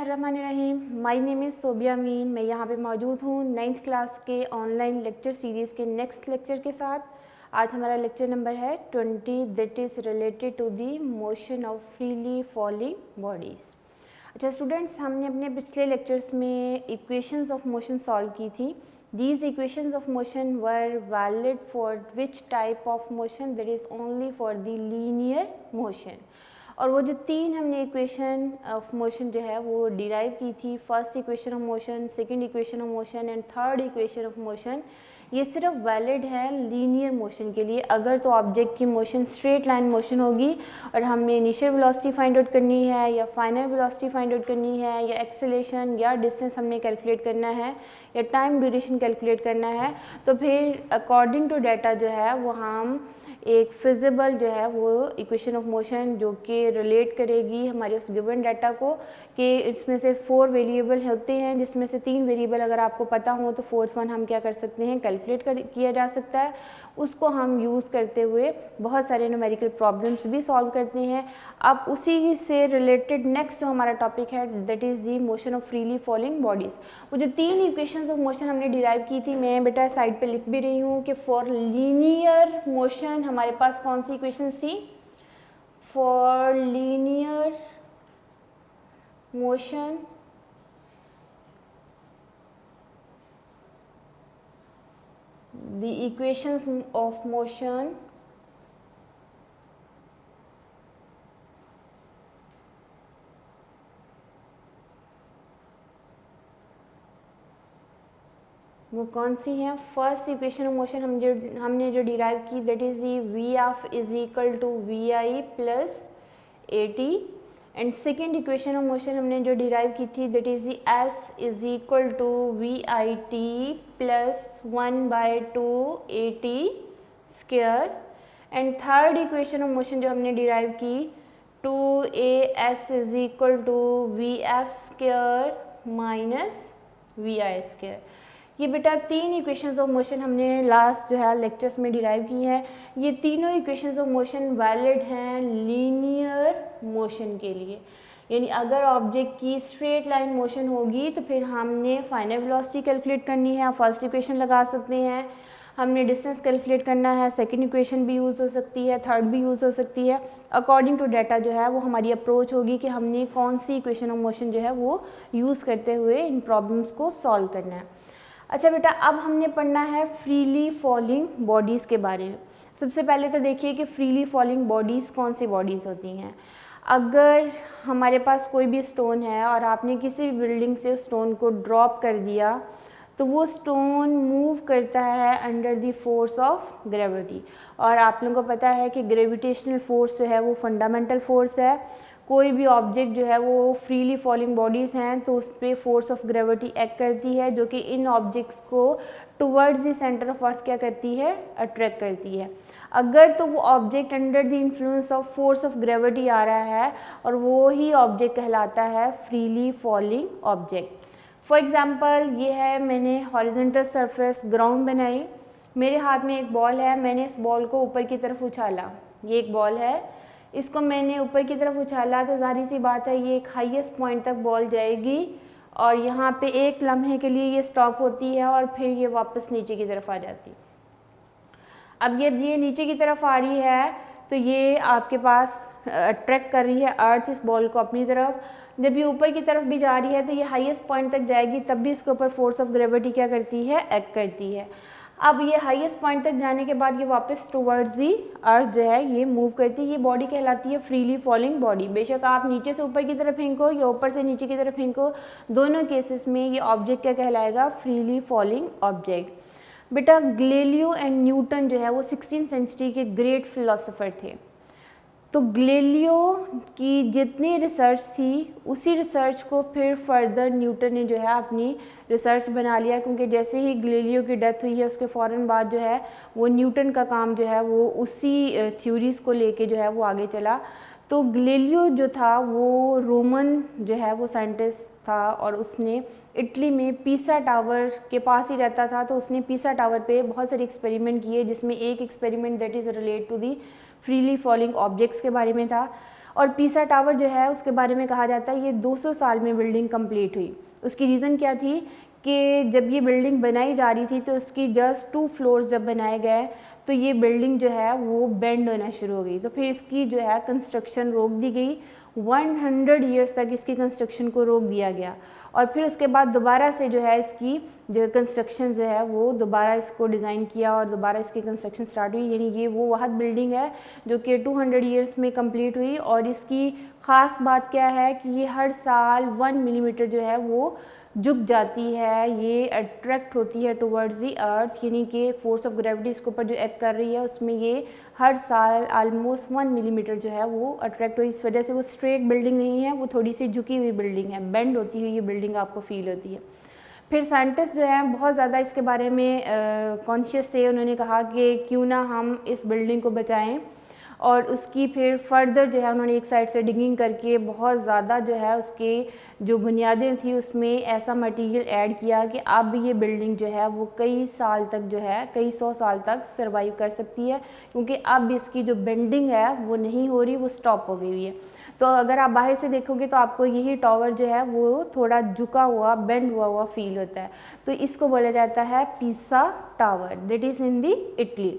बिस्मिल्लाहिर्रहमानिर्रहीम। My name is Sobia Amin. मैं यहाँ पे मौजूद हूँ 9th क्लास के ऑनलाइन लेक्चर सीरीज़ के नेक्स्ट लेक्चर के साथ। आज हमारा लेक्चर नंबर है 20 that is related to the motion of freely falling bodies. अच्छा स्टूडेंट्स, हमने अपने पिछले लेक्चर्स में इक्वेशंस ऑफ मोशन सॉल्व की थी। These equations of motion were valid for which type of motion? That is only for the linear motion. और वो जो तीन हमने इक्वेशन ऑफ मोशन जो है वो डिराइव की थी, first equation of motion, second equation of motion and third equation of motion, ये सिर्फ वैलिड है लीनियर मोशन के लिए। अगर तो ऑब्जेक्ट की मोशन स्ट्रेट लाइन मोशन होगी और हमने इनिशियल वेलोसिटी फाइंड आउट करनी है या फाइनल वेलोसिटी फाइंड आउट करनी है या एक्सेलरेशन या डिस्टेंस हमने कैलकुलेट करना है या टाइम ड्यूरेशन कैलकुलेट करना है, तो फिर अकॉर्डिंग टू डाटा जो है वो हम एक फिजिबल जो है वो इक्वेशन ऑफ मोशन जो कि रिलेट करेगी हमारे उस गिवन डाटा को कि इसमें से 4 वेरिएबल होते हैं, जिसमें से 3 वेरिएबल अगर आपको पता हो तो फोर्थ वन हम क्या कर सकते हैं, कैलकुलेट किया जा सकता है। उसको हम यूज़ करते हुए बहुत सारे न्यूमेरिकल प्रॉब्लम्स भी सॉल्व करते हैं। अब उसी से रिलेटेड नेक्स्ट जो हमारा टॉपिक है that is the motion of freely falling bodies. वो जो 3 इक्वेशंस ऑफ मोशन हमने डिराइव की थी, मैं बेटा साइड पे लिख भी रही हूँ कि फॉर लीनियर मोशन हमारे पास कौन सी इक्वेशन थी, for linear motion the equations of motion वो कौन सी है। फर्स्ट इक्वेशन ऑफ मोशन हमने जो डिराइव की that is the V of is equal to we I plus A T, and second equation of motion हमने जो derive की थी that is the S is equal to we I T plus 1/2 A T square, and third equation of motion जो हमने derive की 2as is equal to V F square minus V I square. ये बेटा 3 equations of motion हमने last जो है lectures में derive की है। ये तीनों इक्वेशंस ऑफ मोशन वैलिड हैं लीनियर मोशन के लिए, यानी अगर ऑब्जेक्ट की स्ट्रेट लाइन मोशन होगी तो फिर हमने फाइनल वेलोसिटी कैलकुलेट करनी है, फर्स्ट इक्वेशन लगा सकते हैं। हमने डिस्टेंस कैलकुलेट करना है, सेकंड इक्वेशन भी यूज़ हो सकती है, थर्ड भी यूज़ हो सकती है। अकॉर्डिंग टू डाटा जो है वो हमारी अप्रोच होगी कि हमने कौन सी इक्वेशन ऑफ मोशन जो है वो यूज़ करते हुए इन प्रॉब्लम्स को सॉल्व करना है। अच्छा बेटा, अब हमने पढ़ना है फ्रीली फॉलिंग बॉडीज़ के बारे में। सबसे पहले तो देखिए कि फ्रीली फॉलिंग बॉडीज़ कौन सी बॉडीज़ होती हैं। अगर हमारे पास कोई भी स्टोन है और आपने किसी भी बिल्डिंग से उस स्टोन को ड्रॉप कर दिया तो वो स्टोन मूव करता है under the force of gravity, और आप लोगों को पता है कि ग्रेविटेशनल फोर्स जो है वो फंडामेंटल फोर्स है। कोई भी ऑब्जेक्ट जो है वो फ्रीली फॉलिंग बॉडीज़ हैं तो उस पर फोर्स ऑफ ग्रेविटी एक्ट करती है जो कि इन ऑब्जेक्ट्स को towards the centre of earth क्या करती है, अट्रैक्ट करती है। अगर तो वो object under the influence of force of gravity आ रहा है और वो ही ऑब्जेक्ट कहलाता है freely falling object. For example ये है, मैंने हॉरिजॉन्टल सरफेस ग्राउंड बनाई, मेरे हाथ में एक बॉल है, मैंने इस बॉल को ऊपर की तरफ उछाला। ये एक बॉल है, इसको मैंने ऊपर की तरफ उछाला तो जाहिर सी बात है ये एक हाईएस्ट पॉइंट तक बॉल जाएगी और यहाँ पे एक लम्हे के लिए ये स्टॉप होती है और फिर ये वापस नीचे की तरफ आ जाती। अब ये नीचे की तरफ आ रही है तो ये आपके पास अट्रैक्ट कर रही है अर्थ इस बॉल को अपनी तरफ। जब ये ऊपर की तरफ भी जा रही है तो ये हाईएस्ट पॉइंट तक जाएगी, तब भी इसके ऊपर फोर्स ऑफ ग्रेविटी क्या करती है, एक्ट करती है। अब ये हाईएस्ट पॉइंट तक जाने के बाद ये वापस टुवर्ड्स दी अर्थ जो है ये मूव करती है। ये बॉडी कहलाती है फ्रीली फॉलिंग बॉडी। बेशक आप नीचे से ऊपर की तरफ फेंको या ऊपर से नीचे की तरफ फेंको, दोनों केसेस में ये ऑब्जेक्ट क्या कहलाएगा, फ्रीली फॉलिंग ऑब्जेक्ट। बेटा गैलीलियो एंड न्यूटन जो है वो 16th सेंचुरी के ग्रेट फिलोसोफर थे। तो गैलीलियो की जितनी रिसर्च थी उसी रिसर्च को फिर फर्दर न्यूटन ने जो है अपनी रिसर्च बना लिया, क्योंकि जैसे ही गैलीलियो की डेथ हुई है उसके फ़ौरन बाद जो है वो न्यूटन का काम जो है वो उसी थ्योरीज़ को लेके जो है वो आगे चला। तो गैलीलियो जो था वो रोमन जो है वो साइंटिस्ट था और उसने इटली में पीसा टावर के पास ही रहता था। तो उसने पीसा टावर पे बहुत सारे एक्सपेरिमेंट किए, जिसमें एक experiment that is relate to the freely falling objects के बारे में था। और पीसा टावर जो है उसके बारे में कहा जाता है ये 200 साल में बिल्डिंग कंप्लीट हुई। उसकी रीज़न क्या थी कि जब ये बिल्डिंग बनाई जा रही थी तो उसकी जस्ट 2 फ्लोर्स जब बनाए गए तो ये बिल्डिंग जो है वो बेंड होना शुरू हो गई, तो फिर इसकी जो है कंस्ट्रक्शन रोक दी गई। 100 ईयर्स तक इसकी कंस्ट्रक्शन को रोक दिया गया और फिर उसके बाद दोबारा से जो है इसकी जो कंस्ट्रक्शन जो है वो दोबारा इसको डिज़ाइन किया और दोबारा इसकी कंस्ट्रक्शन स्टार्ट हुई। यानी ये वो वह बिल्डिंग है जो कि 200 ईयर्स में कंप्लीट हुई। और इसकी ख़ास बात क्या है कि ये हर साल 1 मिलीमीटर जो है वो झुक जाती है, ये अट्रैक्ट होती है टुवर्ड्स दी अर्थ, यानी कि फोर्स ऑफ ग्रेविटी इसके ऊपर जो एक्ट कर रही है उसमें ये हर साल ऑलमोस्ट 1 मिलीमीटर जो है वो अट्रैक्ट हुई। इस वजह से वो स्ट्रेट बिल्डिंग नहीं है, वो थोड़ी सी झुकी हुई बिल्डिंग है, बेंड होती हुई ये बिल्डिंग आपको फील होती है। फिर साइंटिस्ट जो हैं बहुत ज़्यादा इसके बारे में कॉन्शियस थे, उन्होंने कहा कि क्यों ना हम इस बिल्डिंग को बचाएं और उसकी फिर फर्दर जो है उन्होंने एक साइड से डिगिंग करके बहुत ज़्यादा जो है उसके जो बुनियादें थी उसमें ऐसा मटेरियल ऐड किया कि अब ये बिल्डिंग जो है वो कई साल तक जो है कई 100 साल तक सरवाइव कर सकती है, क्योंकि अब इसकी जो बेंडिंग है वो नहीं हो रही, वो स्टॉप हो गई हुई है। तो अगर आप बाहर से देखोगे तो आपको यही टावर जो है वो थोड़ा झुका हुआ बेंड हुआ फील होता है। तो इसको बोला जाता है पीसा tower, that is in the Italy.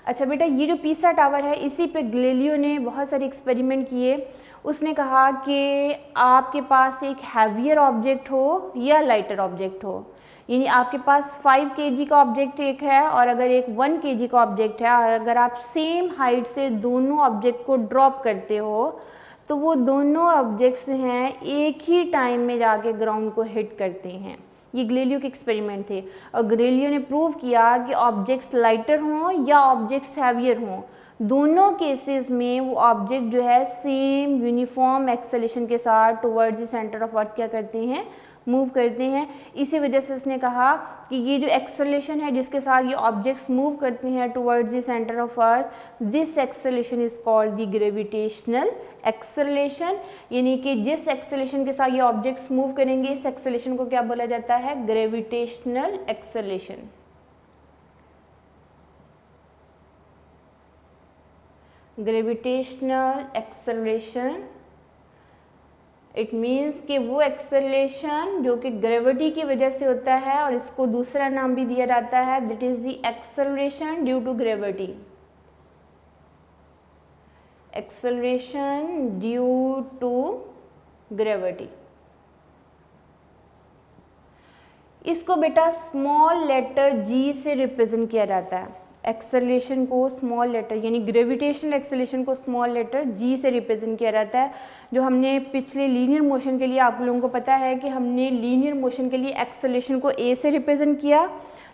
अच्छा बेटा, ये जो पीसा टावर है इसी पे गैलीलियो ने बहुत सारे एक्सपेरिमेंट किए। उसने कहा कि आपके पास एक हैवियर ऑब्जेक्ट हो या लाइटर ऑब्जेक्ट हो, यानी आपके पास 5 kg का ऑब्जेक्ट एक है और अगर एक 1 kg का ऑब्जेक्ट है और अगर आप सेम हाइट से दोनों ऑब्जेक्ट को ड्रॉप करते हो तो वो दोनों ऑब्जेक्ट्स हैं एक ही टाइम में जाके ग्राउंड को हिट करते हैं। ये गैलीलियो के एक्सपेरिमेंट थे और गैलीलियो ने प्रूव किया कि ऑब्जेक्ट्स लाइटर हों या ऑब्जेक्ट्स हैवियर हों, दोनों केसेस में वो ऑब्जेक्ट जो है सेम यूनिफॉर्म एक्सेलेरेशन के साथ towards the centre of earth क्या करते हैं, मूव करते हैं। इसी वजह से उसने कहा कि ये जो एक्सेलेरेशन है जिसके साथ ये ऑब्जेक्ट्स मूव करते हैं towards the centre of earth, this acceleration is called the gravitational acceleration. यानी कि जिस एक्सेलेरेशन के साथ ये ऑब्जेक्ट्स मूव करेंगे इस एक्सेलेरेशन को क्या बोला जाता है, gravitational acceleration. Gravitational acceleration it means कि वो एक्सेलरेशन जो कि ग्रेविटी की वजह से होता है और इसको दूसरा नाम भी दिया जाता है, that is the acceleration due to gravity. Acceleration due to gravity, इसको बेटा स्मॉल लेटर g से रिप्रेजेंट किया जाता है। एक्सेलरेशन को स्मॉल लेटर यानी ग्रेविटेशनल एक्सेलरेशन को स्मॉल लेटर g से रिप्रेजेंट किया जाता है। जो हमने पिछले लीनियर मोशन के लिए आप लोगों को पता है कि हमने लीनियर मोशन के लिए एक्सेलरेशन को a से रिप्रेजेंट किया,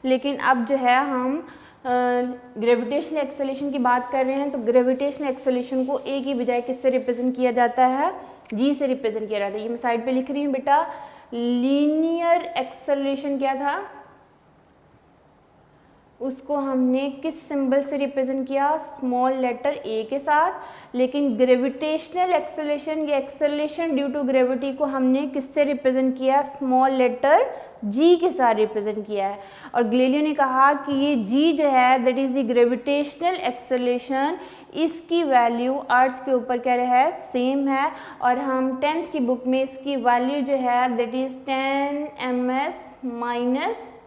लेकिन अब जो है हम ग्रेविटेशनल एक्सेलरेशन की बात कर रहे हैं तो ग्रेविटेशनल एक्सेलरेशन को a की बजाय किससे रिप्रेजेंट किया जाता है, g से रिप्रेजेंट किया जाता है। ये मैं साइड पे लिख रही हूँ बेटा। लीनियर एक्सेलरेशन क्या था, उसको हमने किस सिंबल से रिप्रेजेंट किया, स्मॉल लेटर a के साथ। लेकिन ग्रेविटेशनल एक्सेलरेशन या एक्सेलरेशन ड्यू टू ग्रेविटी को हमने किससे रिप्रेजेंट किया, स्मॉल लेटर g के साथ रिप्रेजेंट किया है। और गैलीलियो ने कहा कि ये g जो है that is the gravitational acceleration, इसकी वैल्यू अर्थ के ऊपर क्या है, सेम है। और हम 10th की बुक में इसकी वैल्यू जो है दैट इज 10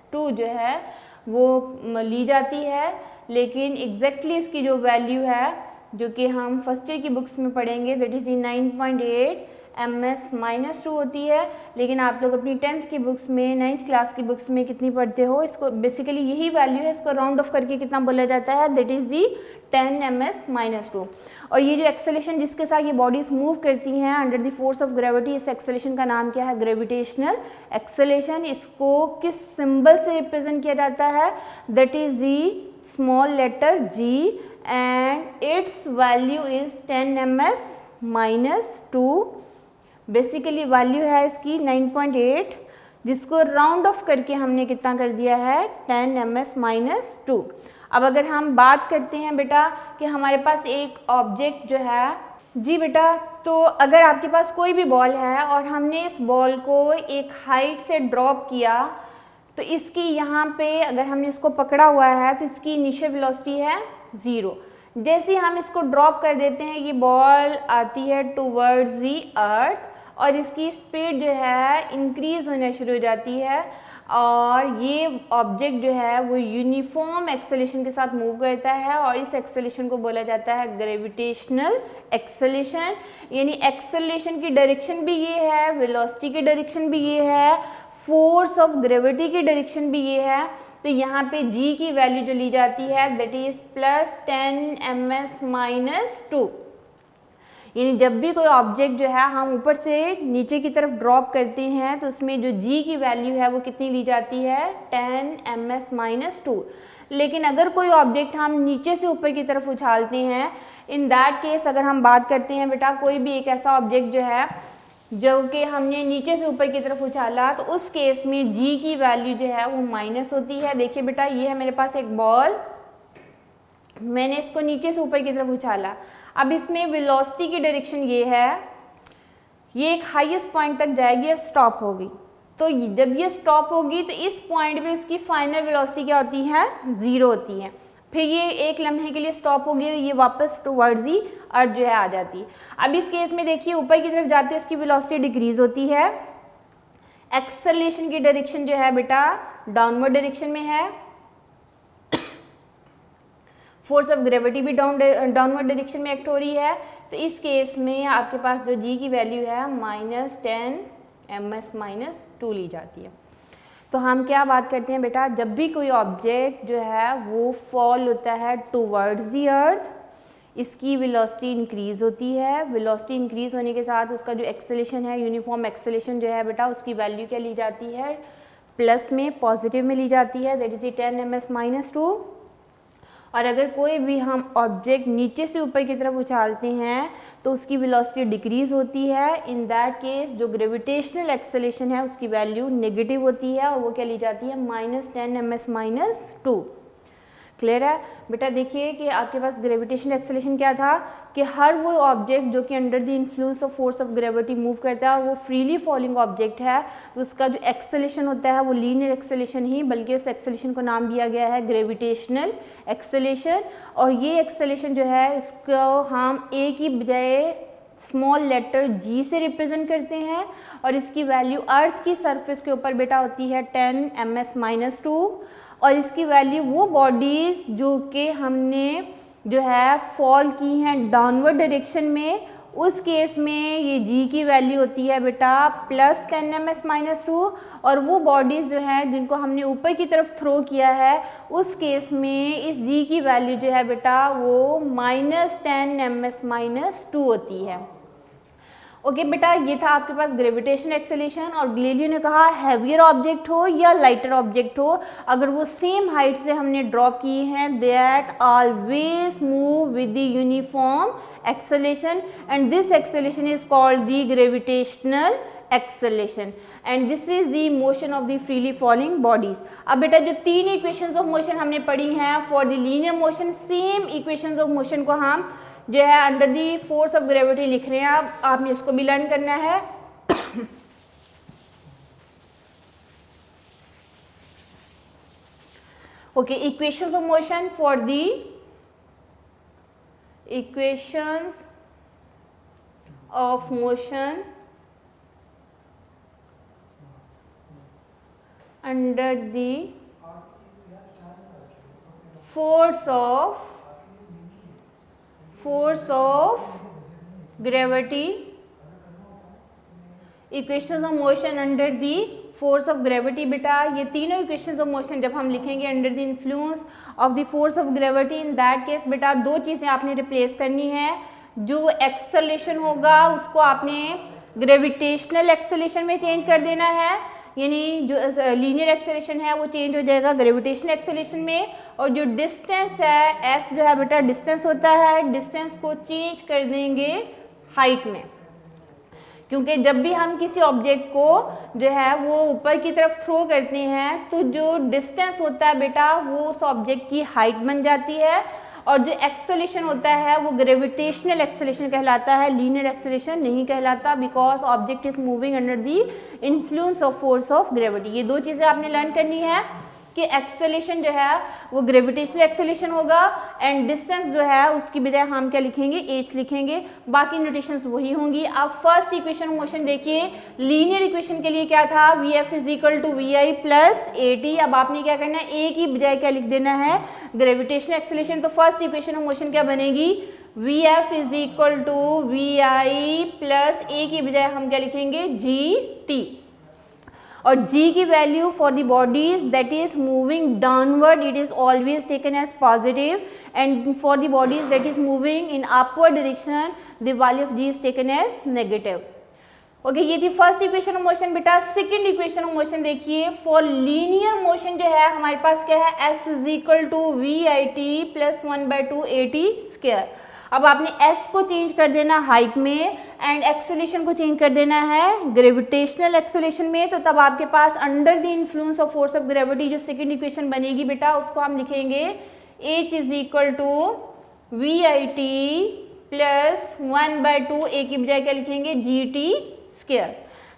- 2 जो है वो ली जाती है, लेकिन एग्जैक्टली इसकी जो वैल्यू है जो कि हम फर्स्ट ईयर की बुक्स में पढ़ेंगे दैट इज़ 9.8 ms-2 होती है। लेकिन आप लोग अपनी 10th की बुक्स में 9th क्लास की बुक्स में कितनी पढ़ते हो, इसको बेसिकली यही वैल्यू है, इसको राउंड ऑफ करके कितना बोला जाता है, दैट इज़ दी 10 ms-2। और ये जो एक्सेलरेशन जिसके साथ ये बॉडीज मूव करती हैं under the force of gravity, इस एक्सेलरेशन का नाम क्या है, ग्रेविटेशनल एक्सेलरेशन। इसको किस सिंबल से रिप्रेजेंट किया जाता है, that is the small letter g and its value is 10 ms-2। Basically value है इसकी 9.8 जिसको राउंड ऑफ करके हमने कितना कर दिया है 10 ms-2। अब अगर हम बात करते हैं बेटा कि हमारे पास एक ऑब्जेक्ट जो है, जी बेटा, तो अगर आपके पास कोई भी बॉल है और हमने इस बॉल को एक हाइट से ड्रॉप किया तो इसकी यहाँ पे अगर हमने इसको पकड़ा हुआ है तो इसकी इनिशियल वेलोसिटी है 0। जैसे ही हम इसको ड्रॉप कर देते हैं ये बॉल आती है टूवर्ड्स दी अर्थ और इसकी स्पीड जो है इंक्रीज होना शुरू हो जाती है और ये ऑब्जेक्ट जो है वो यूनिफॉर्म एक्सेलेरेशन के साथ मूव करता है और इस एक्सेलेरेशन को बोला जाता है ग्रेविटेशनल एक्सेलेरेशन। यानी एक्सेलेरेशन की डायरेक्शन भी ये है, वेलोसिटी की डायरेक्शन भी ये है, फोर्स ऑफ ग्रेविटी की डायरेक्शन भी ये है। तो यहाँ पे g की वैल्यू जो ली जाती है दैट इज +10 ms - 2। यानी जब भी कोई ऑब्जेक्ट जो है हम ऊपर से नीचे की तरफ ड्रॉप करते हैं तो उसमें जो g की वैल्यू है वो कितनी ली जाती है 10 ms - 2। लेकिन अगर कोई ऑब्जेक्ट हम नीचे से ऊपर की तरफ उछालते हैं, इन दैट केस अगर हम बात करते हैं बेटा कोई भी एक ऐसा ऑब्जेक्ट जो है जो कि हमने नीचे से ऊपर की तरफ उछाला, तो उस केस में g की वैल्यू जो है वो माइनस होती है। देखिए बेटा ये है मेरे पास एक बॉल, मैंने इसको नीचे से ऊपर की तरफ उछाला, अब इसमें वेलोसिटी की डायरेक्शन ये है, ये एक हाईएस्ट पॉइंट तक जाएगी और स्टॉप होगी। तो जब ये स्टॉप होगी तो इस पॉइंट पे उसकी फाइनल वेलोसिटी क्या होती है 0 होती है। फिर ये एक लम्हे के लिए स्टॉप होगी, ये वापस टुवर्ड्स दी अर्थ जो है आ जाती। अब इस केस में देखिए ऊपर की तरफ जाते इसकी वेलोसिटी डिक्रीज होती है, एक्सेलरेशन की डायरेक्शन जो है बेटा डाउनवर्ड डायरेक्शन में है, फोर्स ऑफ ग्रेविटी भी डाउनवर्ड डायरेक्शन में एक्ट हो रही है। तो इस केस में आपके पास जो g की वैल्यू है -10 ms - 2 ली जाती है। तो हम क्या बात करते हैं बेटा, जब भी कोई ऑब्जेक्ट जो है वो फॉल होता है टुवर्ड्स दी अर्थ, इसकी वेलोसिटी इंक्रीज़ होती है। वेलोसिटी इंक्रीज़ होने के साथ उसका जो एक्सेलेरेशन है, यूनिफॉर्म एक्सेलेरेशन जो है बेटा उसकी वैल्यू क्या ली जाती है प्लस में, पॉजिटिव में ली जाती है, दैट इज़ 10 ms - 2। और अगर कोई भी हम ऑब्जेक्ट नीचे से ऊपर की तरफ उछालते हैं तो उसकी वेलोसिटी डिक्रीज़ होती है। इन दैट केस जो ग्रेविटेशनल एक्सेलेरेशन है उसकी वैल्यू नेगेटिव होती है और वो क्या ली जाती है -10 ms - 2। क्लियर है बेटा। देखिए कि आपके पास ग्रेविटेशनल एक्सेलेरेशन क्या था कि हर वो ऑब्जेक्ट जो कि under the influence of force of gravity move करता है और वो फ्रीली फॉलिंग ऑब्जेक्ट है, तो उसका जो एक्सेलेरेशन होता है वो लीनियर एक्सेलेरेशन ही, बल्कि उस एक्सेलेरेशन को नाम दिया गया है ग्रेविटेशनल एक्सेलेरेशन। और ये एक्सेलेरेशन जो है इसको हम ए की बजाय स्मॉल लेटर g से रिप्रेजेंट करते हैं और इसकी वैल्यू अर्थ की सरफेस के ऊपर बेटा होती है 10 ms - 2। और इसकी वैल्यू वो बॉडीज़ जो कि हमने जो है फॉल की हैं डाउनवर्ड डायरेक्शन में, उस केस में ये g की वैल्यू होती है बेटा +10 ms - 2। और वो बॉडीज़ जो हैं जिनको हमने ऊपर की तरफ थ्रो किया है, उस केस में इस g की वैल्यू जो है बेटा वो -10 ms - 2 होती है। ओके बेटा, ये था आपके पास ग्रेविटेशन एक्सेलेरेशन। और गैलीलियो ने कहा हैवियर ऑब्जेक्ट हो या लाइटर ऑब्जेक्ट हो, अगर वो सेम हाइट से हमने ड्रॉप किए हैं, that always move with the uniform acceleration and this acceleration is called the gravitational acceleration and this is the motion of the freely falling bodies. अब बेटा जो तीन इक्वेशंस ऑफ मोशन हमने पढ़ी हैं for the linear motion, same equations of motion को हम जो है under the force of gravity लिख रहे हैं। अब आपने इसको भी लर्न करना है। Okay, equations of motion for the equations of motion under the force of gravity, equations of motion under the force of gravity. बेटा ये तीनों इक्वेशंस ऑफ मोशन जब हम लिखेंगे under the influence of the force of gravity, in that case बेटा दो चीज़ें आपने रिप्लेस करनी है। जो एक्सेलेरेशन होगा उसको आपने ग्रेविटेशनल एक्सेलेरेशन में चेंज कर देना है, यानी जो लीनियर एक्सेलेरेशन है वो चेंज हो जाएगा ग्रेविटेशनल एक्सेलेरेशन में। और जो डिस्टेंस है s जो है बेटा डिस्टेंस होता है, डिस्टेंस को चेंज कर देंगे हाइट में, क्योंकि जब भी हम किसी ऑब्जेक्ट को जो है वो ऊपर की तरफ थ्रो करते हैं तो जो डिस्टेंस होता है बेटा वो उस ऑब्जेक्ट की हाइट बन जाती है। और जो एक्सेलेरेशन होता है वो ग्रेविटेशनल एक्सेलेरेशन कहलाता है, लीनियर एक्सेलेरेशन नहीं कहलाता, because object is moving under the influence of force of gravity. ये दो चीज़ें आपने लर्न करनी है कि एक्सेलेरेशन जो है वो ग्रेविटेशनल एक्सेलेरेशन होगा एंड डिस्टेंस जो है उसकी बजाय हम क्या लिखेंगे, h लिखेंगे, बाकी नोटेशंस वही होंगी। अब फर्स्ट इक्वेशन मोशन देखिए, लीनियर इक्वेशन के लिए क्या था, Vf is equal to Vi plus AT। अब आपने क्या करना है, a की बजाय क्या लिख देना है, ग्रेविटेशनल एक्सेलेरेशन। तो फर्स्ट इक्वेशन ऑफ मोशन क्या बनेगी, Vf is equal to Vi plus a की बजाय हम क्या लिखेंगे, Gt। और g की value for the bodies that is moving downward it is always taken as positive and for the bodies that is moving in upward direction the value of g is taken as negative. Okay, ये थी first equation of motion बेटा। Second equation of motion देखिए, for linear motion जो है हमारे पास क्या है, s is equal to VIT plus 1/2 AT square. अब आपने s को चेंज कर देना हाइट में एंड एक्सेलेरेशन को चेंज कर देना है ग्रेविटेशनल एक्सेलेरेशन में। तो तब आपके पास under the influence of force of gravity जो सेकंड इक्वेशन बनेगी बेटा, उसको हम लिखेंगे h is equal to VIT plus 1/2 a की बजाय क्या लिखेंगे, GT square.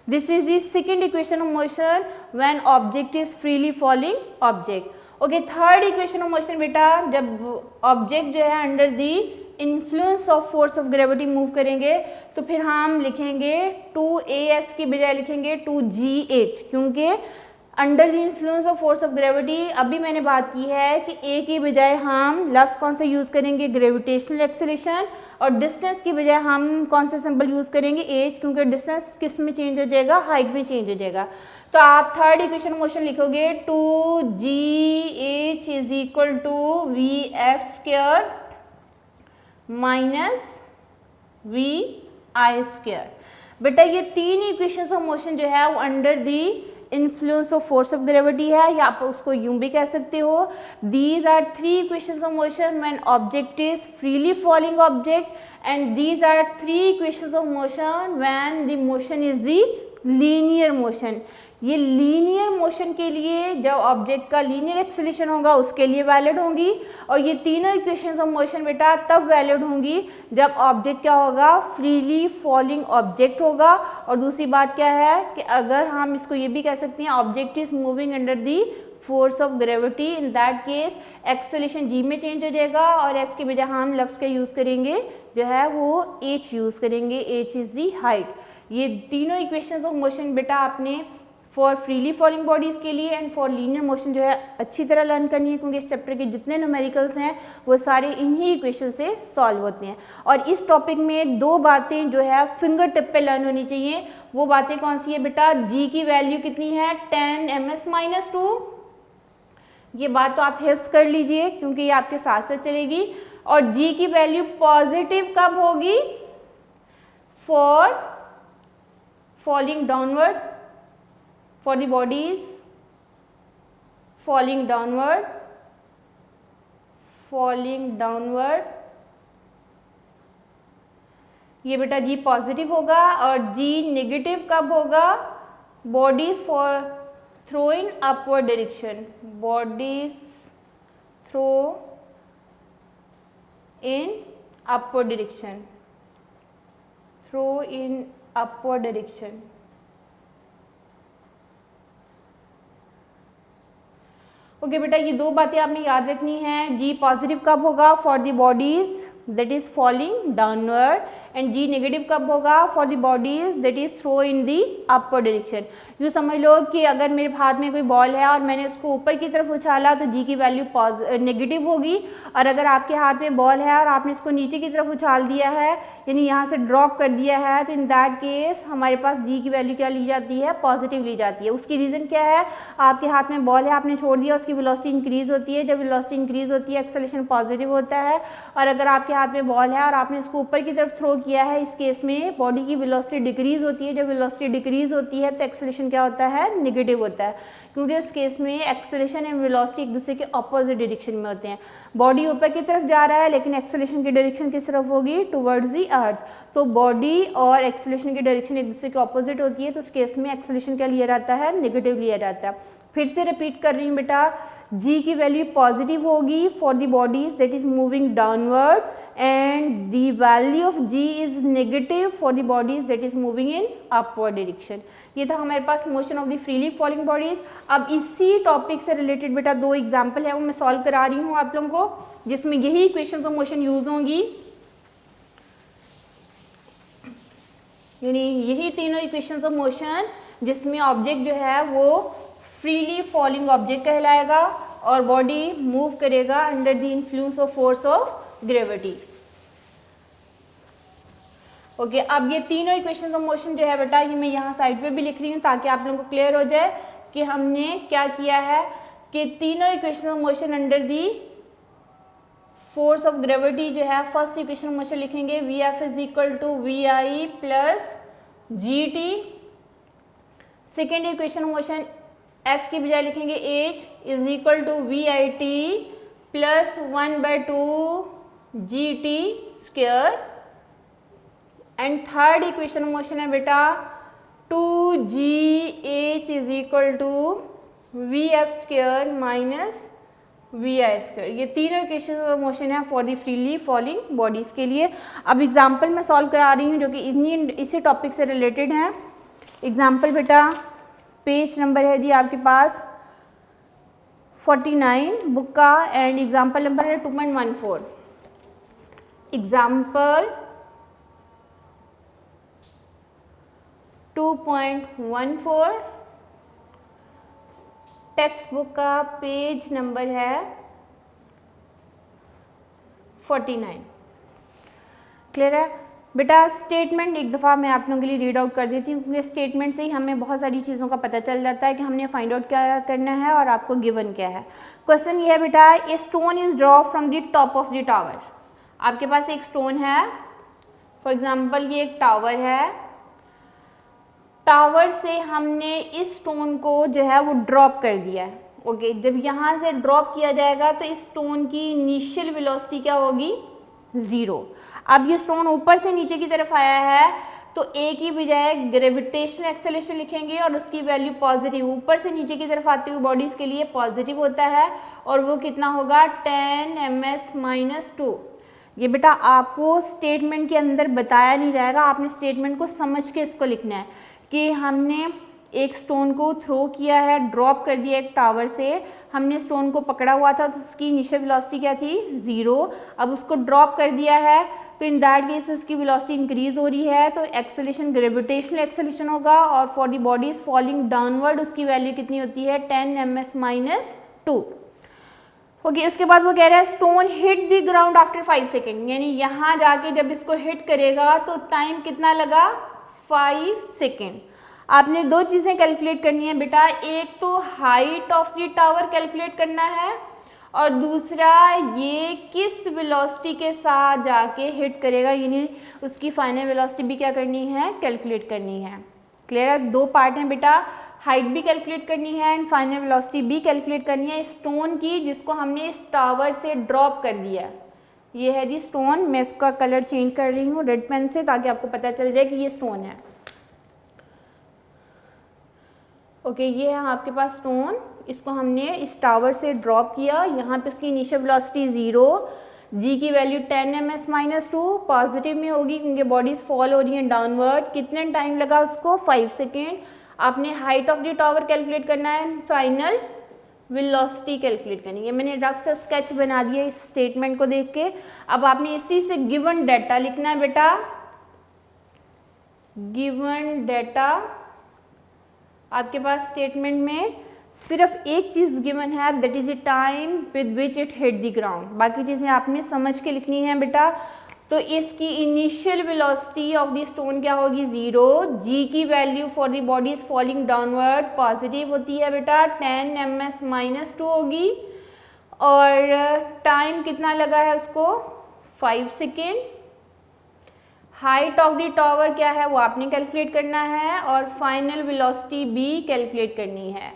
This is the second equation of motion when object is freely falling object. Okay, third equation of motion बेटा, जब ऑब्जेक्ट जो है under the influence of force of gravity move करेंगे तो फिर हम लिखेंगे 2as की बजाय लिखेंगे 2gh, क्योंकि under the influence of force of gravity अभी मैंने बात की है कि a की बजाय हम लफ्ज़ कौन सा यूज़ करेंगे, ग्रेविटेशनल एक्सेलेरेशन, और डिस्टेंस की बजाय हम कौन सा सिंबल यूज़ करेंगे, h, क्योंकि डिस्टेंस किस में चेंज हो जाएगा, हाइट में चेंज हो जाएगा। तो आप थर्ड इक्वेशन मोशन लिखोगे 2gh is equal to Vf square minus VI square. बेटा ये तीन इक्वेशंस ऑफ मोशन जो है वो under the influence of force of gravity है, या आप उसको यूं भी कह सकते हो, these are three equations of motion when object is freely falling object and these are three equations of motion when the motion is the linear motion. ये लीनियर मोशन के लिए जब ऑब्जेक्ट का लीनियर एक्सेलेरेशन होगा उसके लिए valid होंगी, और ये तीनों इक्वेशंस ऑफ मोशन बेटा तब वैलिड होंगी जब ऑब्जेक्ट क्या होगा, फ्रीली फॉलिंग ऑब्जेक्ट होगा। और दूसरी बात क्या है कि अगर हम इसको ये भी कह सकते हैं object is moving under the force of gravity, in that case acceleration g में चेंज हो जाएगा और s की बजाय हम लफ्ज़ का यूज़ करेंगे जो है वो h यूज़ करेंगे, h इज़ दी हाइट। ये तीनों इक्वेशंस ऑफ मोशन बेटा आपने फॉर फ्रीली फॉलिंग बॉडीज़ के लिए एंड फॉर लीनियर मोशन जो है अच्छी तरह लर्न करनी है, क्योंकि इस चैप्टर के जितने न्यूमेरिकल्स हैं वो सारे इन्हीं इक्वेशन से सॉल्व होते हैं। और इस टॉपिक में दो बातें जो है फिंगर टिप पे लर्न होनी चाहिए। वो बातें कौन सी है बेटा, g की वैल्यू कितनी है, 10ms-2। ये बात तो आप हिफ्स कर लीजिए क्योंकि ये आपके साथ साथ चलेगी। और g की वैल्यू पॉजिटिव कब होगी, for falling downward, for the bodies falling downward, ये बेटा g पॉजिटिव होगा। और g नेगेटिव कब होगा, bodies for throw in upward direction, bodies throw in upward direction, throw in upward direction. Okay बेटा, ये दो बातें आपने याद रखनी है। g पॉजिटिव कब होगा, for the bodies that is falling downward, and g negative कब होगा, for the bodies that is throw in the upward direction. यूँ समझ लो कि अगर मेरे हाथ में कोई बॉल है और मैंने उसको ऊपर की तरफ उछाला तो g की वैल्यू नेगेटिव होगी, और अगर आपके हाथ में बॉल है और आपने इसको नीचे की तरफ उछाल दिया है, यानी यहाँ से ड्रॉप कर दिया है, तो इन दैट केस हमारे पास g की वैल्यू क्या ली जाती है, पॉजिटिव ली जाती है। उसकी रीज़न क्या है, आपके हाथ में बॉल है, आपने छोड़ दिया, उसकी वेलोसिटी इंक्रीज़ होती है। जब वेलोसिटी इंक्रीज़ होती है एक्सेलेरेशन पॉजिटिव होता है। और अगर आपके हाथ में बॉल है और आपने इसको ऊपर की तरफ थ्रो किया है, इस केस में बॉडी की वेलोसिटी डिक्रीज़ होती है। जब वेलोसिटी डिक्रीज़ होती है तो एक्सेलेरेशन क्या होता है, नेगेटिव होता है, क्योंकि उस केस में एक्सेलेरेशन एंड वेलोसिटी एक दूसरे के अपोजिट डायरेक्शन में होते हैं। बॉडी ऊपर की तरफ जा रहा है लेकिन एक्सेलेरेशन की डायरेक्शन किस तरफ होगी, टुवर्ड्स दी अर्थ। तो बॉडी और एक्सेलेरेशन की डायरेक्शन एक दूसरे के अपोजिट होती है, तो उस केस में एक्सेलेरेशन क्या लिया जाता है, नेगेटिव लिया जाता है। फिर से रिपीट कर रही हूँ बेटा, g की वैल्यू पॉजिटिव होगी for the bodies that is moving downward and the value of g is negative for the bodies that is moving in upward direction. ये था हमारे पास motion of the freely falling bodies. अब इसी topic से related बेटा दो example है वो मैं सॉल्व करा रही हूँ आप लोगों को, जिसमें यही इक्वेशंस ऑफ मोशन यूज होंगी, यानी यही तीनों इक्वेशंस ऑफ मोशन जिसमें ऑब्जेक्ट जो है वो फ्रीली फॉलिंग ऑब्जेक्ट कहलाएगा और बॉडी मूव करेगा under the influence of force of gravity. Okay, अब ये तीनों इक्वेशंस ऑफ मोशन जो है बेटा ये मैं यहाँ साइड पे भी लिख रही हूँ ताकि आप लोगों को क्लियर हो जाए कि हमने क्या किया है कि तीनों equations of motion under the force of gravity जो है फर्स्ट इक्वेशन ऑफ मोशन लिखेंगे V F is equal to we I plus ji T. Second equation of motion S की बजाय लिखेंगे H is equal to we I T plus 1/2 G T square. And third equation of motion है बेटा 2gh is equal to V F square minus V I square. ये तीनों equation of motion है for the freely falling bodies के लिए। अब example मैं solve करा रही हूँ जो कि इसी टॉपिक से रिलेटेड है। एग्जाम्पल बेटा पेज नंबर है जी आपके पास 49 बुक का एंड एग्जाम्पल नंबर है 2.14। एग्जाम्पल 2.14 टेक्स्ट बुक का पेज नंबर है 49। क्लियर है बेटा? स्टेटमेंट एक दफ़ा मैं आप लोगों के लिए रीड आउट कर देती हूँ क्योंकि स्टेटमेंट से ही हमें बहुत सारी चीज़ों का पता चल जाता है कि हमने फाइंड आउट क्या करना है और आपको गिवन क्या है। क्वेश्चन ये है बेटा, a stone is drop from the top of the tower. आपके पास एक स्टोन है, फॉर एग्जाम्पल ये एक टावर है, टावर से हमने इस स्टोन को जो है वो ड्रॉप कर दिया है। ओके, जब यहाँ से ड्रॉप किया जाएगा तो इस स्टोन की इनिशियल वेलोसिटी क्या होगी? 0। अब ये स्टोन ऊपर से नीचे की तरफ आया है तो ए की बजाय ग्रेविटेशनल एक्सेलरेशन लिखेंगे और उसकी वैल्यू पॉजिटिव, ऊपर से नीचे की तरफ आते हुए बॉडीज के लिए पॉजिटिव होता है और वो कितना होगा 10ms-2। ये बेटा आपको स्टेटमेंट के अंदर बताया नहीं जाएगा, आपने स्टेटमेंट को समझ के इसको लिखना है कि हमने एक स्टोन को थ्रो किया है, ड्रॉप कर दिया एक टावर से, हमने स्टोन को पकड़ा हुआ था तो उसकी इनिशियल वेलोसिटी क्या थी? 0। अब उसको ड्रॉप कर दिया है तो इन दैट केस उसकी वेलोसिटी इंक्रीज हो रही है तो एक्सेलरेशन ग्रेविटेशनल एक्सेलरेशन होगा और for the bodies falling downward उसकी वैल्यू कितनी होती है? 10ms-2। ओके, उसके बाद वो कह रहा है stone hit the ground after 5 second, यानी यहाँ जाके जब इसको हिट करेगा तो टाइम कितना लगा? 5 सेकेंड। आपने दो चीज़ें कैलकुलेट करनी है बेटा, एक तो height of the tower calculate करना है और दूसरा ये किस वेलोसिटी के साथ जाके हिट करेगा, यानी उसकी फाइनल वेलोसिटी भी क्या करनी है? कैलकुलेट करनी है। क्लियर है? दो पार्ट हैं बेटा, हाइट भी कैलकुलेट करनी है एंड फाइनल वेलोसिटी भी कैलकुलेट करनी है स्टोन की जिसको हमने इस टावर से ड्रॉप कर दिया। ये है जी स्टोन, मैं इसका कलर चेंज कर रही हूँ रेड पेन से ताकि आपको पता चल जाए कि ये स्टोन है। ओके, ये है आपके पास स्टोन, इसको हमने इस टावर से ड्रॉप किया, यहाँ पे उसकी इनिशियल वेलोसिटी 0, जी की वैल्यू 10ms-2 पॉजिटिव में होगी क्योंकि बॉडीज फॉल हो रही हैं डाउनवर्ड। कितने टाइम लगा उसको? 5 सेकेंड। आपने height of the tower calculate करना है, फाइनल वेलोसिटी कैलकुलेट करनी है। मैंने रफ से स्केच बना दिया इस स्टेटमेंट को देख के। अब आपने इसी से गिवन डाटा लिखना है बेटा, गिवन डाटा। आपके पास स्टेटमेंट में सिर्फ एक चीज़ गिवन है, that is the time with which it hit the ground. बाकी चीज़ें आपने समझ के लिखनी है बेटा। तो इसकी initial velocity of the stone क्या होगी? 0। जी की value for the body is falling downward positive होती है बेटा, 10ms-2 होगी और टाइम कितना लगा है उसको? 5 second. Height of the tower क्या है वो आपने कैलकुलेट करना है और फाइनल वेलोसिटी भी कैलकुलेट करनी है।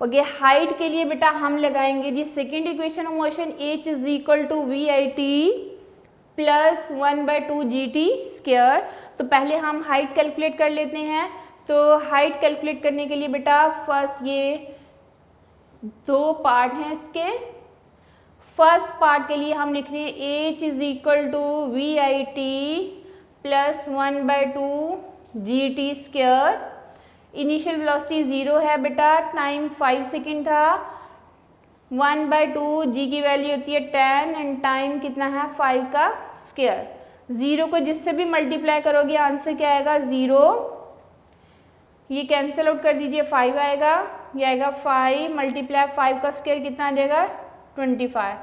ओके, हाइट के लिए बेटा हम लगाएंगे g second equation of motion h is equal to we I T plus 1/2 G T square. तो पहले हम हाइट कैलकुलेट कर लेते हैं। तो हाइट कैलकुलेट करने के लिए बेटा फर्स्ट ये दो पार्ट हैं इसके। फर्स्ट पार्ट के लिए हम लिख रहे हैं h is equal to we I T plus 1/2 G T square. Initial velocity 0 है बेटा, टाइम 5 सेकेंड था, 1/2 जी की वैल्यू होती है 10 एंड टाइम कितना है 5 का स्क्वायर। 0 को जिससे भी मल्टीप्लाई करोगे आंसर क्या आएगा 0, ये कैंसिल आउट कर दीजिए 5 आएगा, ये आएगा 5 मल्टीप्लाई 5 का स्क्वायर कितना आ जाएगा 25।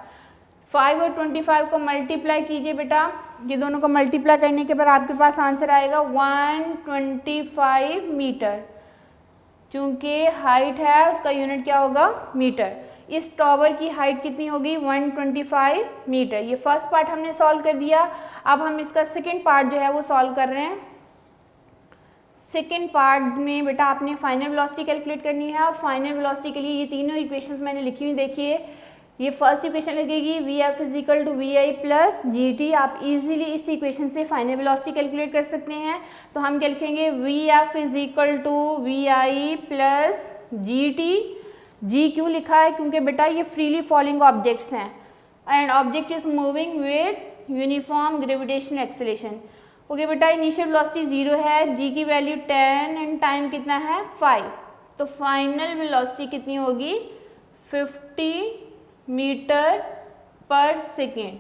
5 और 25 को मल्टीप्लाई कीजिए बेटा, ये दोनों को मल्टीप्लाई करने के बाद आपके पास आंसर आएगा 125 मीटर। चूँकि हाइट है उसका यूनिट क्या होगा मीटर। इस टॉवर की हाइट कितनी होगी 125 मीटर। ये फर्स्ट पार्ट हमने सॉल्व कर दिया। अब हम इसका सेकेंड पार्ट जो है वो सॉल्व कर रहे हैं। सेकेंड पार्ट में बेटा आपने फाइनल वेलोसिटी कैलकुलेट करनी है और फाइनल वेलोसिटी के लिए ये तीनों इक्वेशंस मैंने लिखी हुई देखिए। ये फर्स्ट इक्वेशन लगेगी v F is equal to we I plus ji t. आप इजीली इस इक्वेशन से फाइनल वेलोसिटी कैलकुलेट कर सकते हैं। तो हम क्या लिखेंगे V F is equal to we I plus ji t. G क्यों लिखा है, क्योंकि बेटा ये फ्रीली फॉलिंग ऑब्जेक्ट्स हैं and object is moving with uniform gravitational acceleration. Okay बेटा, इनिशियल वेलोसिटी 0 है, जी की वैल्यू 10 एंड टाइम कितना है 5। तो फाइनल वेलोसिटी कितनी होगी 50 मीटर पर सेकेंड।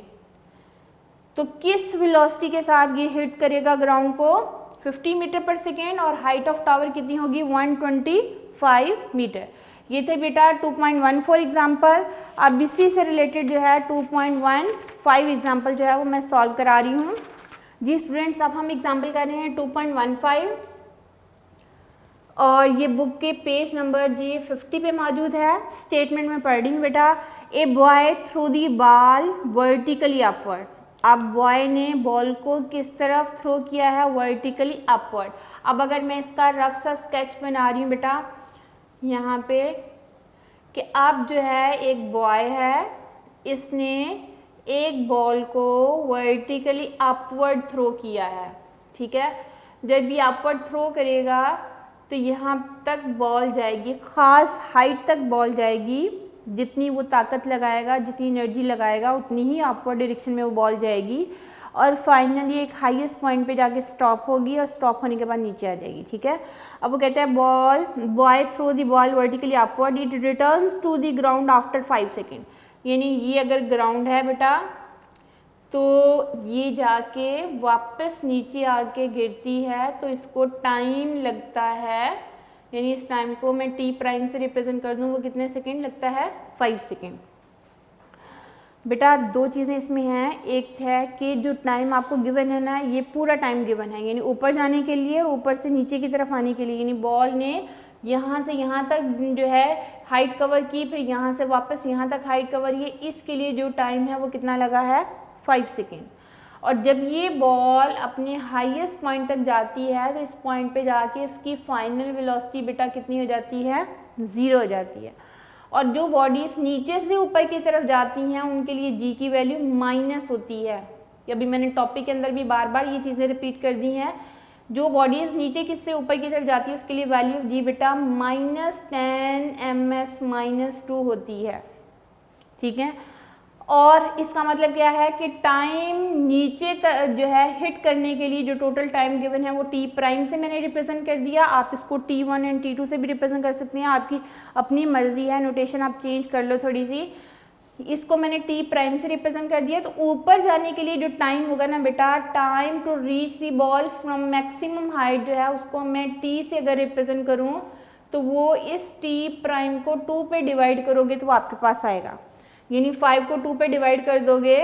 तो किस वेलोसिटी के साथ ये हिट करेगा ग्राउंड को 50 मीटर पर सेकेंड और हाइट ऑफ टावर कितनी होगी 125 मीटर। ये थे बेटा 2.14 एग्जाम्पल। अब इसी से रिलेटेड जो है 2.15 एग्जाम्पल जो है वो मैं सॉल्व करा रही हूँ। जी स्टूडेंट्स, अब हम एग्जाम्पल कर रहे हैं 2.15 और ये बुक के पेज नंबर जी 50 पे मौजूद है। स्टेटमेंट में पढ़ रही हूँ बेटा। A boy through the ball vertically upward. अब बॉय ने बॉल को किस तरफ थ्रो किया है वर्टिकली अपवर्ड। अब अगर मैं इसका रफ सा स्केच बना रही हूँ बेटा यहाँ पे कि अब जो है एक बॉय है, इसने एक बॉल को वर्टिकली अपवर्ड थ्रो किया है। ठीक है, जब ये अपवर्ड थ्रो करेगा तो यहाँ तक बॉल जाएगी, ख़ास हाइट तक बॉल जाएगी। जितनी वो ताकत लगाएगा, जितनी एनर्जी लगाएगा उतनी ही अपवर्ड डायरेक्शन में वो बॉल जाएगी और फाइनली एक हाईएस्ट पॉइंट पे जाके स्टॉप होगी और स्टॉप होने के बाद नीचे आ जाएगी। ठीक है, अब वो कहता है boy throw the ball vertically upward, it returns to the ground after 5 second. यानी ये अगर ग्राउंड है बेटा तो ये जाके वापस नीचे आके गिरती है तो इसको टाइम लगता है, यानी इस टाइम को मैं टी प्राइम से रिप्रेजेंट कर दूँ वो कितने सेकेंड लगता है 5 सेकेंड। बेटा दो चीज़ें इसमें हैं, एक है कि जो टाइम आपको गिवन है ना ये पूरा टाइम गिवन है, यानी ऊपर जाने के लिए और ऊपर से नीचे की तरफ आने के लिए, यानी बॉल ने यहाँ से यहाँ तक जो है हाइट कवर की, फिर यहाँ से वापस यहाँ तक हाइट कवर, ये इसके लिए जो टाइम है वो कितना लगा है 5 सेकेंड। और जब ये बॉल अपने हाईएस्ट पॉइंट तक जाती है तो इस पॉइंट पे जाके इसकी फाइनल वेलोसिटी बेटा कितनी हो जाती है 0 हो जाती है। और जो बॉडीज नीचे से ऊपर की तरफ जाती हैं उनके लिए जी की वैल्यू माइनस होती है। अभी मैंने टॉपिक के अंदर भी बार बार ये चीज़ें रिपीट कर दी हैं। जो बॉडीज नीचे किससे ऊपर की तरफ जाती है उसके लिए वैल्यू ऑफ जी बेटा -10 ms -2 होती है। ठीक है, और इसका मतलब क्या है कि टाइम नीचे जो है हिट करने के लिए जो टोटल टाइम गिवन है वो टी प्राइम से मैंने रिप्रेजेंट कर दिया। आप इसको T1 एंड T2 से भी रिप्रेजेंट कर सकते हैं, आपकी अपनी मर्जी है, नोटेशन आप चेंज कर लो थोड़ी सी। इसको मैंने टी प्राइम से रिप्रेजेंट कर दिया। तो ऊपर जाने के लिए जो टाइम होगा ना बेटा, time to reach the ball from maximum height जो है उसको मैं टी से अगर रिप्रेजेंट करूँ तो वो इस टी प्राइम को 2 पे डिवाइड करोगे तो आपके पास आएगा, यानी 5 को 2 पे डिवाइड कर दोगे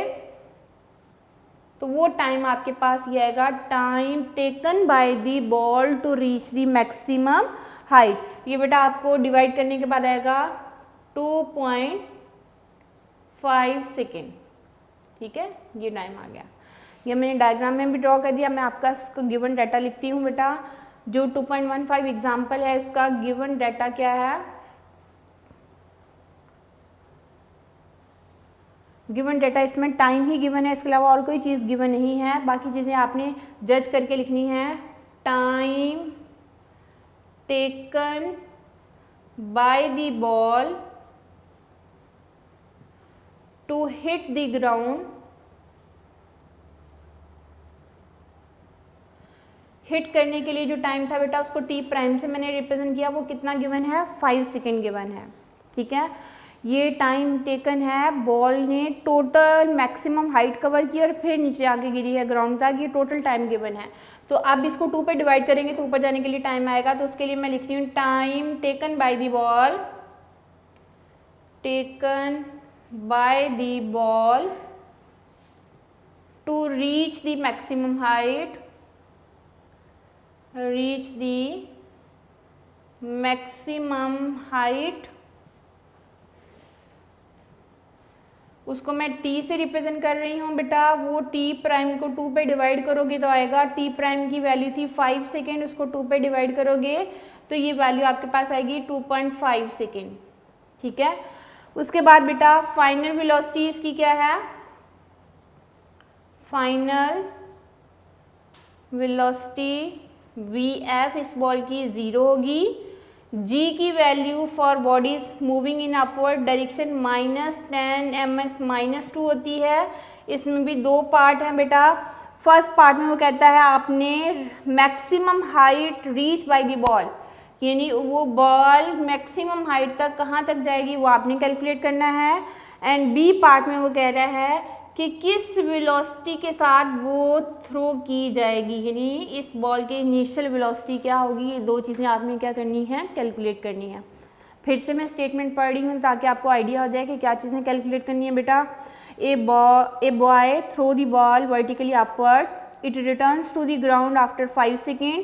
तो वो टाइम आपके पास ये आएगा, time taken by the ball to reach the maximum height. ये बेटा आपको डिवाइड करने के बाद आएगा 2.5 सेकेंड। ठीक है, ये टाइम आ गया। ये मैंने डायग्राम में भी ड्रॉ कर दिया। मैं आपका गिवन डाटा लिखती हूँ बेटा। जो 2.15 एग्जाम्पल है इसका गिवन डाटा क्या है, गिवन डाटा इसमें टाइम ही गिवन है, इसके अलावा और कोई चीज़ गिवन नहीं है। बाकी चीज़ें आपने जज करके लिखनी है। Time taken by the ball to hit the ground, hit करने के लिए जो टाइम था बेटा उसको टी प्राइम से मैंने रिप्रेजेंट किया, वो कितना गिवन है, 5 सेकेंड गिवन है। ठीक है, ये टाइम टेकन है, बॉल ने टोटल मैक्सिमम हाइट कवर की और फिर नीचे आके गिरी है ग्राउंड तक, ये टोटल टाइम गिवन है। तो अब इसको 2 पे डिवाइड करेंगे तो ऊपर जाने के लिए टाइम आएगा, तो उसके लिए मैं लिख रही हूँ time taken by the ball, taken by the ball to reach the maximum height, reach the maximum height, उसको मैं t से रिप्रेजेंट कर रही हूँ बेटा। वो t प्राइम को 2 पे डिवाइड करोगे तो आएगा, t प्राइम की वैल्यू थी 5 सेकेंड, उसको 2 पे डिवाइड करोगे तो ये वैल्यू आपके पास आएगी 2.5 सेकेंड। ठीक है, उसके बाद बेटा फाइनल वेलोसिटी इसकी क्या है, फाइनल वेलोसिटी Vf इस बॉल की 0 होगी। G की value for bodies moving in upward direction -10 ms -2 होती है। इसमें भी 2 पार्ट हैं बेटा। फर्स्ट पार्ट में वो कहता है आपने maximum height reach by the ball, यानी वो बॉल मैक्सिमम हाइट तक कहाँ तक जाएगी वो आपने कैलकुलेट करना है। एंड बी पार्ट में वो कह रहा है कि किस वेलोसिटी के साथ वो थ्रो की जाएगी, यानी इस बॉल की इनिशियल वेलोसिटी क्या होगी। ये 2 चीज़ें आपने क्या करनी है, कैलकुलेट करनी है। फिर से मैं स्टेटमेंट पढ़ रही हूँ ताकि आपको आइडिया हो जाए कि क्या चीज़ें कैलकुलेट करनी है बेटा। A boy throw the ball vertically upward, it returns to the ground after 5 second,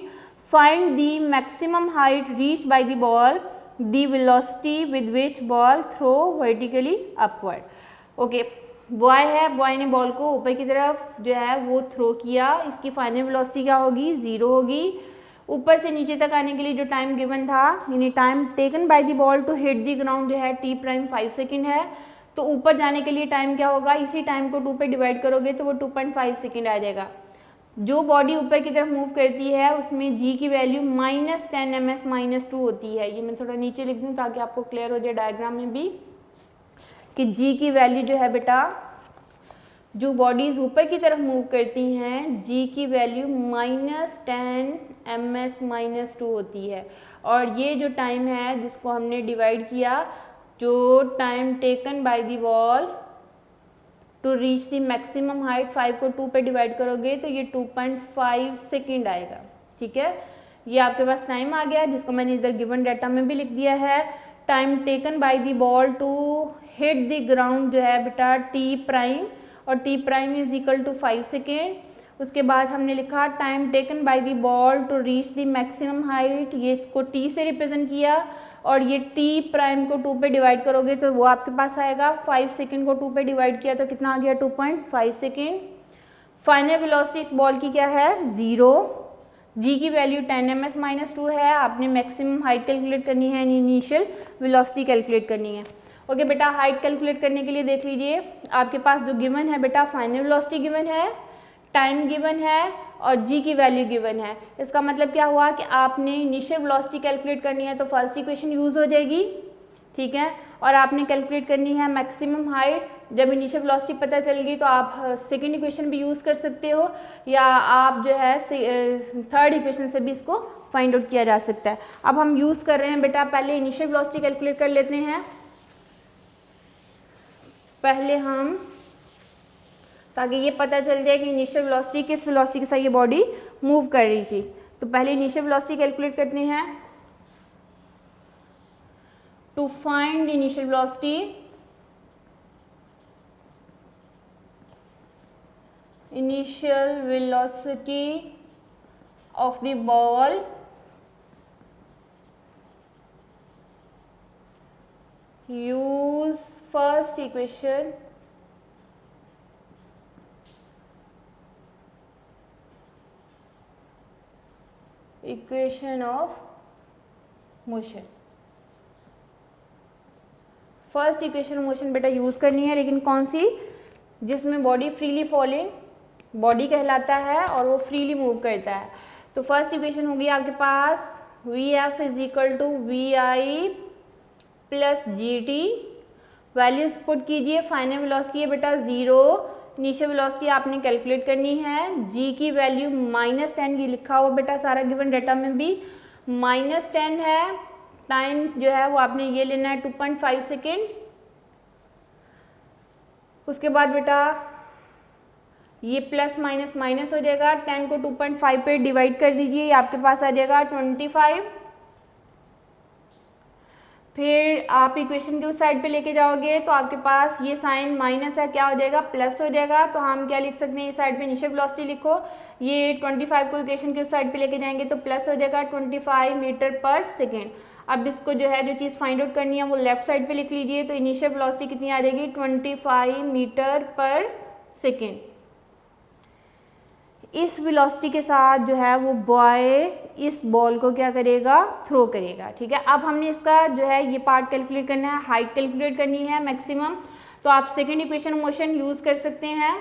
find the maximum height reach by the ball, the velocity with which ball throw vertically upward. Okay, boy है, boy ने ball को ऊपर की तरफ जो है वो throw किया, इसकी फाइनल वेलोसिटी क्या होगी, 0 होगी। ऊपर से नीचे तक आने के लिए जो टाइम गिवन था, यानी time taken by the ball to hit the ground जो है t प्राइम 5 सेकेंड है। तो ऊपर जाने के लिए टाइम क्या होगा, इसी टाइम को 2 पे डिवाइड करोगे तो वो 2.5 सेकेंड आ जाएगा। जो बॉडी ऊपर की तरफ मूव करती है उसमें g की वैल्यू -10 ms -2 होती है। ये मैं थोड़ा नीचे लिख दूँ ताकि आपको क्लियर हो जाए डायग्राम में भी कि g की वैल्यू जो है बेटा, जो बॉडीज ऊपर की तरफ मूव करती हैं g की वैल्यू -10 ms -2 होती है। और ये जो टाइम है जिसको हमने डिवाइड किया, जो time taken by the ball to reach the maximum height, 5 को 2 पे डिवाइड करोगे तो ये 2.5 सेकेंड आएगा। ठीक है, ये आपके पास टाइम आ गया जिसको मैंने इधर गिवन डाटा में भी लिख दिया है। Time taken by the ball to hit the ground जो है बेटा t प्राइम, और t prime is equal to 5 second. उसके बाद हमने लिखा time taken by the ball to reach the maximum height, ये इसको t से रिप्रेजेंट किया, और ये t प्राइम को 2 पे डिवाइड करोगे तो वो आपके पास आएगा। 5 सेकेंड को 2 पे डिवाइड किया तो कितना आ गया, 2.5 सेकेंड। फाइनल वेलोसिटी इस बॉल की क्या है, 0। g की वैल्यू 10 ms -2 है। आपने मैक्सिमम हाइट कैलकुलेट करनी है, इनिशियल वेलोसिटी कैलकुलेट करनी है। ओके बेटा, हाइट कैलकुलेट करने के लिए देख लीजिए, आपके पास जो गिवन है बेटा, फाइनल वेलोसिटी गिवन है, टाइम गिवन है और g की वैल्यू गिवन है। इसका मतलब क्या हुआ कि आपने इनिशियल वेलोसिटी कैलकुलेट करनी है तो फर्स्ट इक्वेशन यूज हो जाएगी। ठीक है, और आपने कैलकुलेट करनी है मैक्सिमम हाइट। जब इनिशियल वेलोसिटी पता चल गई तो आप सेकेंड इक्वेशन भी यूज़ कर सकते हो, या आप जो है थर्ड इक्वेशन से भी इसको फाइंड आउट किया जा सकता है। अब हम यूज़ कर रहे हैं बेटा, पहले इनिशियल वेलोसिटी कैलकुलेट कर लेते हैं। पहले हम, ताकि ये पता चल जाए कि इनिशियल वेलोसिटी किस वेलोसिटी के साथ ये बॉडी मूव कर रही थी, तो पहले इनिशियल वेलोसिटी कैलकुलेट करते हैं। To find initial velocity, initial velocity of the ball use first equation equation of motion. First equation of motion बेटा यूज करनी है, लेकिन कौन सी, जिसमें बॉडी फ्रीली फॉलिंग बॉडी कहलाता है और वो फ्रीली मूव करता है। तो फर्स्ट इक्वेशन होगी आपके पास v F is equal to we I plus ji t values put कीजिए। फाइनल वेलोसिटी है बेटा 0, इनिशियल वेलोसिटी आपने कैलकुलेट करनी है। जी की वैल्यू -10 ये लिखा हुआ बेटा सारा गिवन डाटा में भी -10 है। टाइम जो है वो आपने ये लेना है 2.5 सेकेंड। उसके बाद बेटा ये प्लस माइनस माइनस हो जाएगा, 10 को 2.5 पे डिवाइड कर दीजिए, ये आपके पास आ जाएगा 25। फिर आप इक्वेशन के उस साइड पे लेके जाओगे तो आपके पास ये साइन माइनस है, क्या हो जाएगा प्लस हो जाएगा। तो हम क्या लिख सकते हैं, इस साइड पे इनिशियल वेलोसिटी लिखो, ये 25 को इक्वेशन के उस साइड पे लेके जाएंगे तो प्लस हो जाएगा 25 मीटर पर सेकेंड। अब इसको जो है जो चीज़ फाइंड आउट करनी है वो लेफ्ट साइड पे लिख लीजिए। तो इनिशियल वेलोसिटी कितनी आ जाएगी 25 मीटर पर सेकेंड। इस वेलोसिटी के साथ जो है वो बॉय इस बॉल को क्या करेगा, थ्रो करेगा। ठीक है, अब हमने इसका जो है ये पार्ट कैलकुलेट करना है, हाइट कैलकुलेट करनी है मैक्सिमम। तो आप सेकेंड इक्वेशन मोशन यूज कर सकते हैं।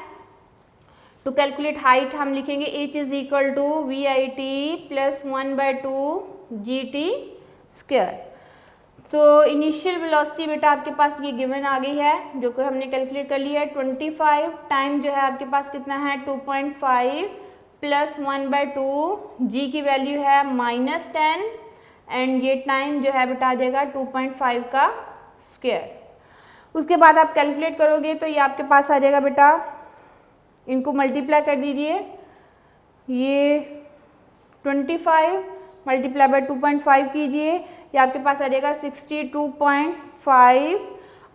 टू कैलकुलेट हाइट हम लिखेंगे h is equal to VIT plus 1/2 GT square. तो इनिशियल वेलोसिटी बेटा आपके पास ये गिवन आ गई है जो कि हमने कैलकुलेट कर लिया है 25। टाइम जो है आपके पास कितना है 2.5 प्लस 1/2, जी की वैल्यू है -10 एंड ये टाइम जो है बेटा आ जाएगा 2.5 का स्क्वायर। उसके बाद आप कैलकुलेट करोगे तो ये आपके पास आ जाएगा बेटा, इनको मल्टीप्लाई कर दीजिए, ये 25 मल्टीप्लाई बाय 2.5 कीजिए, ये आपके पास आ जाएगा 62.5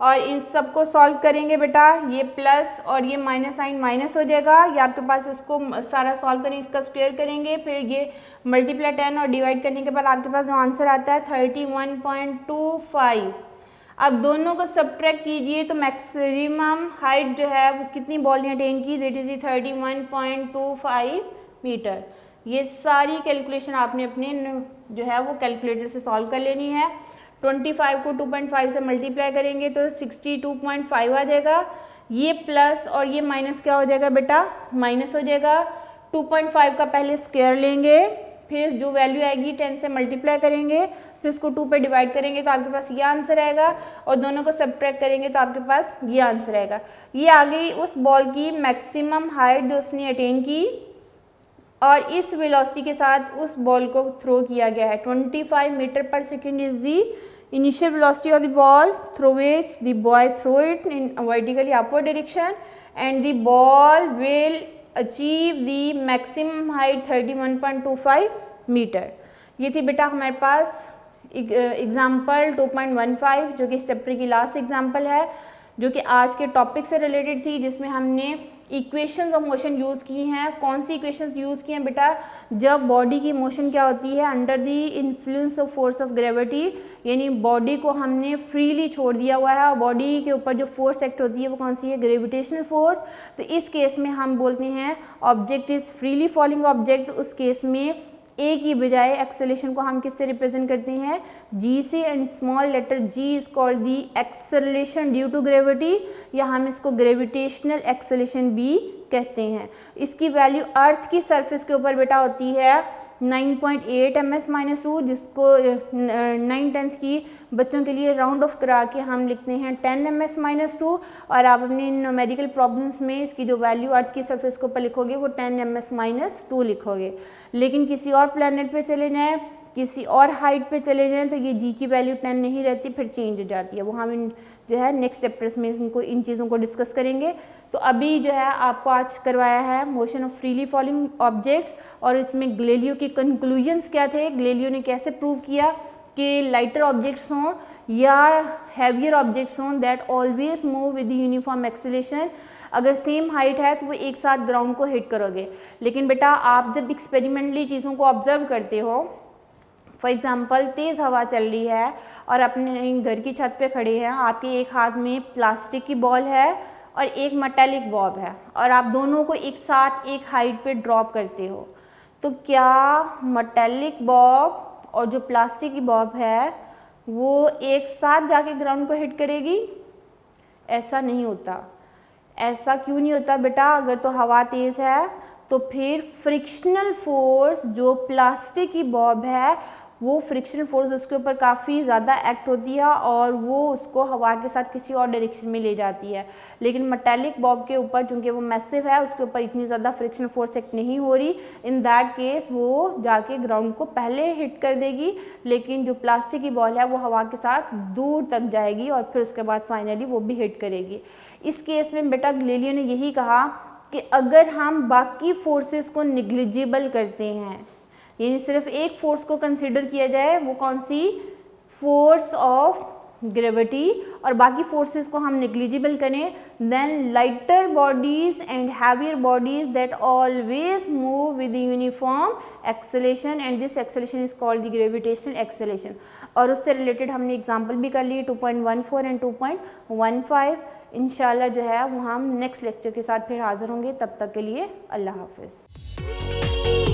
और इन सबको सॉल्व करेंगे बेटा, ये प्लस और ये माइनस साइन माइनस हो जाएगा। ये आपके पास इसको सारा सॉल्व करेंगे, इसका स्क्वायर करेंगे, फिर ये मल्टीप्लाई 10 और डिवाइड करने के बाद आपके पास जो आंसर आता है 31.25। अब दोनों को सब्ट्रैक्ट कीजिए तो मैक्सिमम हाइट जो है वो कितनी बॉल ने अटेन की, दैट इज 31.25 मीटर। ये सारी कैलकुलेशन आपने अपने जो है वो कैलकुलेटर से सॉल्व कर लेनी है। 25 को 2.5 से मल्टीप्लाई करेंगे तो 62.5 आ जाएगा। ये प्लस और ये माइनस क्या हो जाएगा बेटा, माइनस हो जाएगा। 2.5 का पहले स्क्वायर लेंगे, फिर जो वैल्यू आएगी 10 से मल्टीप्लाई करेंगे, फिर इसको 2 पे डिवाइड करेंगे तो आपके पास ये आंसर आएगा और दोनों को सब्ट्रैक्ट करेंगे तो आपके पास ये आंसर आएगा। ये आ गई उस बॉल की मैक्सिमम हाइट जो उसने अटेन की और इस वेलोसिटी के साथ उस बॉल को थ्रो किया गया है। 25 मीटर पर second is the initial velocity of the ball through which the boy throw it in vertically upward direction and the ball will achieve the maximum height 31.25 metre. ये थी बेटा हमारे पास एग्जाम्पल 2.15 जो कि इस चैप्टर की लास्ट एग्जाम्पल है, जो कि आज के टॉपिक से रिलेटेड थी, जिसमें हमने इक्वेशंस ऑफ मोशन यूज़ की हैं। कौन सी इक्वेशंस यूज़ की हैं बेटा, जब बॉडी की मोशन क्या होती है under the influence of force of gravity, यानी बॉडी को हमने फ्रीली छोड़ दिया हुआ है और बॉडी के ऊपर जो फोर्स एक्ट होती है वो कौन सी है, ग्रेविटेशनल फोर्स। तो इस केस में हम बोलते हैं object is freely falling object. उस केस में ए की बजाय एक्सेलेरेशन को हम किससे रिप्रेजेंट करते हैं, जी से, and small letter G is called the acceleration due to gravity, या हम इसको ग्रेविटेशनल एक्सेलरेशन भी कहते हैं। इसकी वैल्यू अर्थ की सरफेस के ऊपर बेटा होती है 9.8 ms-2, जिसको 9/10 की बच्चों के लिए राउंड ऑफ करा के हम लिखते हैं 10 ms-2, और आप अपनी न्यूमेरिकल प्रॉब्लम्स में इसकी जो वैल्यू अर्थ की सरफेस के ऊपर लिखोगे वो 10 ms-2 लिखोगे। लेकिन किसी और प्लैनेट पे चले जाएँ, किसी और हाइट पे चले जाएं तो ये जी की वैल्यू 10 नहीं रहती, फिर चेंज हो जाती है। वो हम जो है नेक्स्ट चैप्टर्स में इन चीज़ों को डिस्कस करेंगे। तो अभी जो है आपको आज करवाया है motion of freely falling objects, और इसमें ग्लेलियो के कंक्लूजन्स क्या थे, ग्लेलियो ने कैसे प्रूव किया कि लाइटर ऑब्जेक्ट्स हों या हैवियर ऑब्जेक्ट्स हों that always move with uniform acceleration, अगर सेम हाइट है तो वो एक साथ ग्राउंड को हिट करोगे। लेकिन बेटा आप जब एक्सपेरिमेंटली चीज़ों को ऑब्जर्व करते हो, फॉर एग्ज़ाम्पल तेज़ हवा चल रही है और अपने घर की छत पे खड़े हैं, आपके एक हाथ में प्लास्टिक की बॉल है और एक मेटालिक बॉब है, और आप दोनों को एक साथ एक हाइट पे ड्रॉप करते हो, तो क्या मेटालिक बॉब और जो प्लास्टिक की बॉब है वो एक साथ जाके ग्राउंड को हिट करेगी? ऐसा नहीं होता। ऐसा क्यों नहीं होता बेटा? अगर तो हवा तेज़ है तो फिर फ्रिक्शनल फोर्स जो प्लास्टिक की बॉब है वो फ्रिक्शनल फोर्स उसके ऊपर काफ़ी ज़्यादा एक्ट होती है और वो उसको हवा के साथ किसी और डायरेक्शन में ले जाती है। लेकिन मेटेलिक बॉब के ऊपर चूँकि वो मैसिव है, उसके ऊपर इतनी ज़्यादा फ्रिक्शनल फोर्स एक्ट नहीं हो रही। इन दैट केस वो जाके ग्राउंड को पहले हिट कर देगी, लेकिन जो प्लास्टिक की बॉल है वो हवा के साथ दूर तक जाएगी और फिर उसके बाद फाइनली वो भी हिट करेगी। इस केस में बेटा गैलीलियो ने यही कहा कि अगर हम बाकी फोर्सेस को निग्लिजिबल करते हैं, यानी सिर्फ एक फोर्स को कंसिडर किया जाए, वो कौन सी, फोर्स ऑफ ग्रेविटी, और बाकी फोर्सेस को हम निग्लिजिबल करें, then lighter bodies and heavier bodies that always move with uniform acceleration and this acceleration is called the gravitational acceleration. और उससे रिलेटेड हमने एग्जांपल भी कर लिए 2.14 एंड 2.15। इंशाल्लाह जो है वो हम नेक्स्ट लेक्चर के साथ फिर हाजिर होंगे। तब तक के लिए अल्लाह हाफिज़।